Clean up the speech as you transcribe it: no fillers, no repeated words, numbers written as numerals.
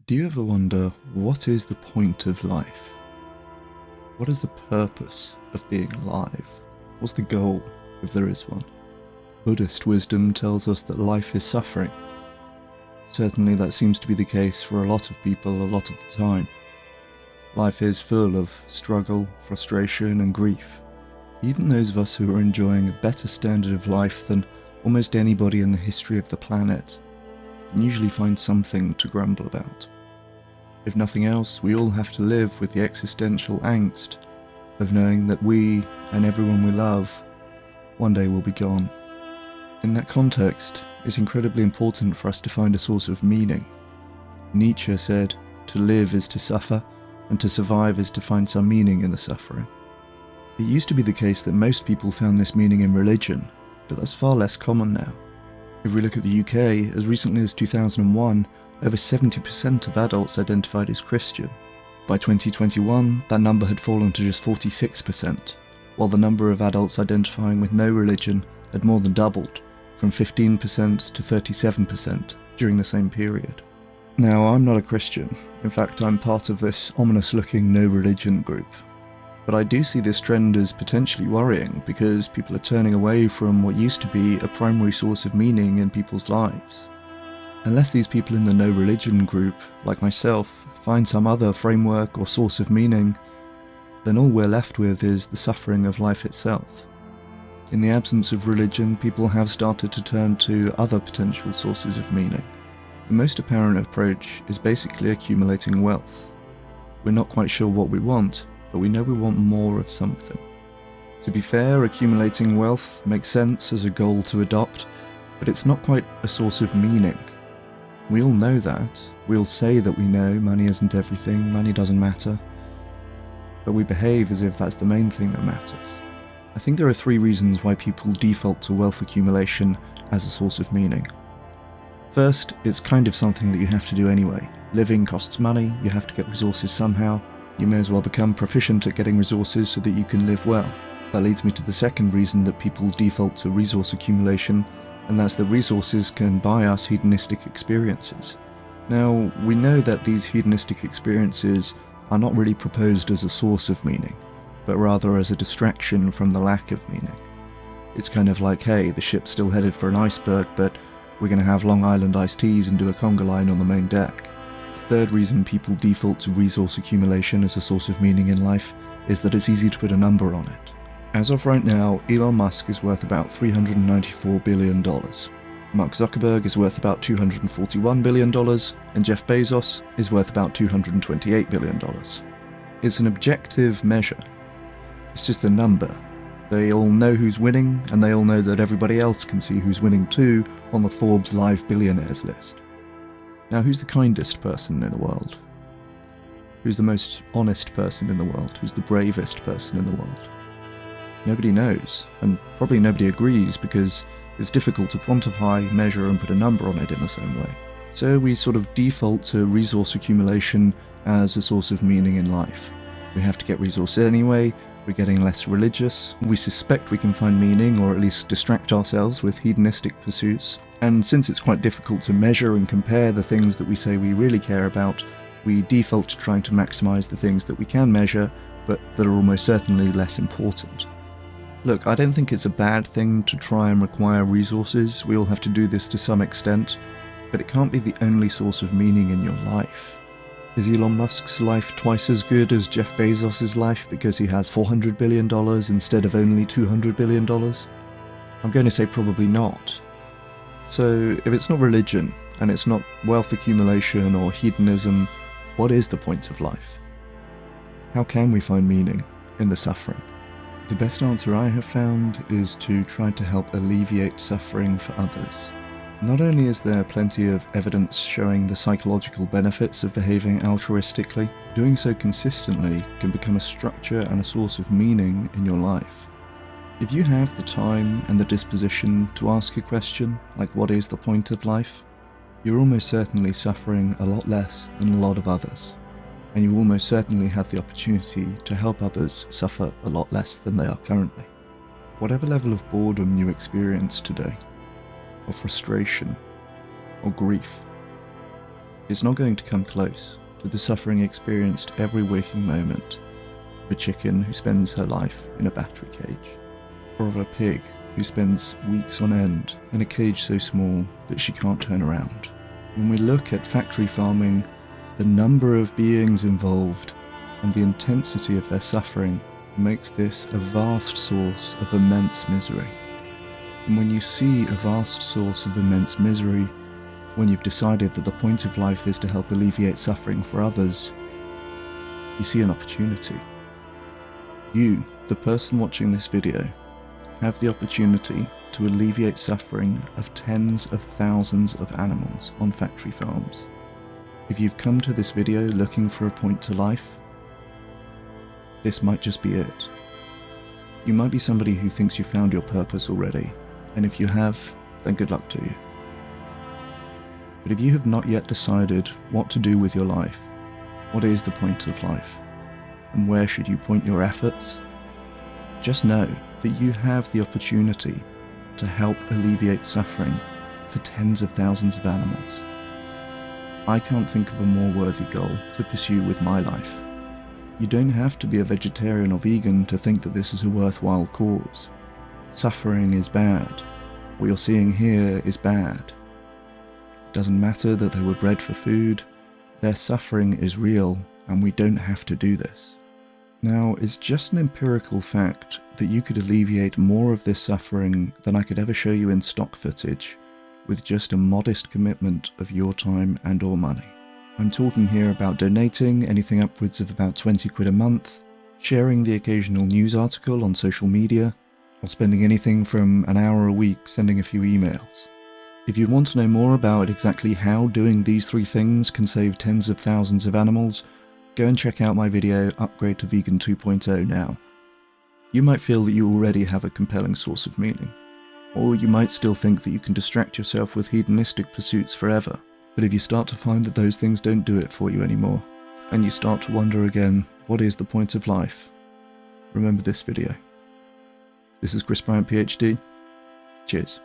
Do you ever wonder, what is the point of life? What is the purpose of being alive? What's the goal, if there is one? Buddhist wisdom tells us that life is suffering. Certainly that seems to be the case for a lot of people a lot of the time. Life is full of struggle, frustration and grief. Even those of us who are enjoying a better standard of life than almost anybody in the history of the planet can usually find something to grumble about. If nothing else, we all have to live with the existential angst of knowing that we and everyone we love one day will be gone. In that context, it's incredibly important for us to find a source of meaning. Nietzsche said, "To live is to suffer, and to survive is to find some meaning in the suffering." It used to be the case that most people found this meaning in religion, but that's far less common now. If we look at the UK, as recently as 2001, over 70% of adults identified as Christian. By 2021, that number had fallen to just 46%, while the number of adults identifying with no religion had more than doubled, from 15% to 37% during the same period. Now, I'm not a Christian. In fact, I'm part of this ominous-looking no-religion group. But I do see this trend as potentially worrying because people are turning away from what used to be a primary source of meaning in people's lives. Unless these people in the no-religion group, like myself, find some other framework or source of meaning, then all we're left with is the suffering of life itself. In the absence of religion, people have started to turn to other potential sources of meaning. The most apparent approach is basically accumulating wealth. We're not quite sure what we want, but we know we want more of something. To be fair, accumulating wealth makes sense as a goal to adopt, but it's not quite a source of meaning. We all know that. We all say that we know money isn't everything, money doesn't matter. But we behave as if that's the main thing that matters. I think there are 3 reasons why people default to wealth accumulation as a source of meaning. First, it's kind of something that you have to do anyway. Living costs money, you have to get resources somehow. You may as well become proficient at getting resources so that you can live well. That leads me to the second reason that people default to resource accumulation, and that's that resources can buy us hedonistic experiences. Now, we know that these hedonistic experiences are not really proposed as a source of meaning, but rather as a distraction from the lack of meaning. It's kind of like, hey, the ship's still headed for an iceberg, but we're going to have Long Island iced teas and do a conga line on the main deck. The third reason people default to resource accumulation as a source of meaning in life is that it's easy to put a number on it. As of right now, Elon Musk is worth about $394 billion. Mark Zuckerberg is worth about $241 billion, and Jeff Bezos is worth about $228 billion. It's an objective measure. It's just a number. They all know who's winning, and they all know that everybody else can see who's winning too on the Forbes Live Billionaires list. Now, who's the kindest person in the world? Who's the most honest person in the world? Who's the bravest person in the world? Nobody knows, and probably nobody agrees because it's difficult to quantify, measure and put a number on it in the same way. So we sort of default to resource accumulation as a source of meaning in life. We have to get resources anyway, we're getting less religious, we suspect we can find meaning or at least distract ourselves with hedonistic pursuits, and since it's quite difficult to measure and compare the things that we say we really care about, we default to trying to maximize the things that we can measure, but that are almost certainly less important. Look, I don't think it's a bad thing to try and require resources. We all have to do this to some extent, but it can't be the only source of meaning in your life. Is Elon Musk's life twice as good as Jeff Bezos' life because he has $400 billion instead of only $200 billion? I'm going to say probably not. So, if it's not religion, and it's not wealth accumulation or hedonism, what is the point of life? How can we find meaning in the suffering? The best answer I have found is to try to help alleviate suffering for others. Not only is there plenty of evidence showing the psychological benefits of behaving altruistically, doing so consistently can become a structure and a source of meaning in your life. If you have the time and the disposition to ask a question like what is the point of life, you're almost certainly suffering a lot less than a lot of others. And you almost certainly have the opportunity to help others suffer a lot less than they are currently. Whatever level of boredom you experience today, or frustration, or grief, is not going to come close to the suffering experienced every waking moment of a chicken who spends her life in a battery cage, or of a pig who spends weeks on end in a cage so small that she can't turn around. When we look at factory farming, the number of beings involved and the intensity of their suffering makes this a vast source of immense misery. And when you see a vast source of immense misery, when you've decided that the point of life is to help alleviate suffering for others, you see an opportunity. You, the person watching this video, have the opportunity to alleviate suffering of tens of thousands of animals on factory farms. If you've come to this video looking for a point to life, this might just be it. You might be somebody who thinks you found your purpose already, and if you have, then good luck to you. But if you have not yet decided what to do with your life, what is the point of life, and where should you point your efforts, just know that you have the opportunity to help alleviate suffering for tens of thousands of animals. I can't think of a more worthy goal to pursue with my life. You don't have to be a vegetarian or vegan to think that this is a worthwhile cause. Suffering is bad. What you're seeing here is bad. It doesn't matter that they were bred for food. Their suffering is real, and we don't have to do this. Now, it's just an empirical fact that you could alleviate more of this suffering than I could ever show you in stock footage with just a modest commitment of your time and or money. I'm talking here about donating anything upwards of about 20 quid a month, sharing the occasional news article on social media, or spending anything from an hour a week sending a few emails. If you want to know more about exactly how doing these 3 things can save tens of thousands of animals, go and check out my video Upgrade to Vegan 2.0 now. You might feel that you already have a compelling source of meaning, or you might still think that you can distract yourself with hedonistic pursuits forever. But if you start to find that those things don't do it for you anymore, and you start to wonder again, what is the point of life? Remember this video. This is Bryant PhD. Cheers.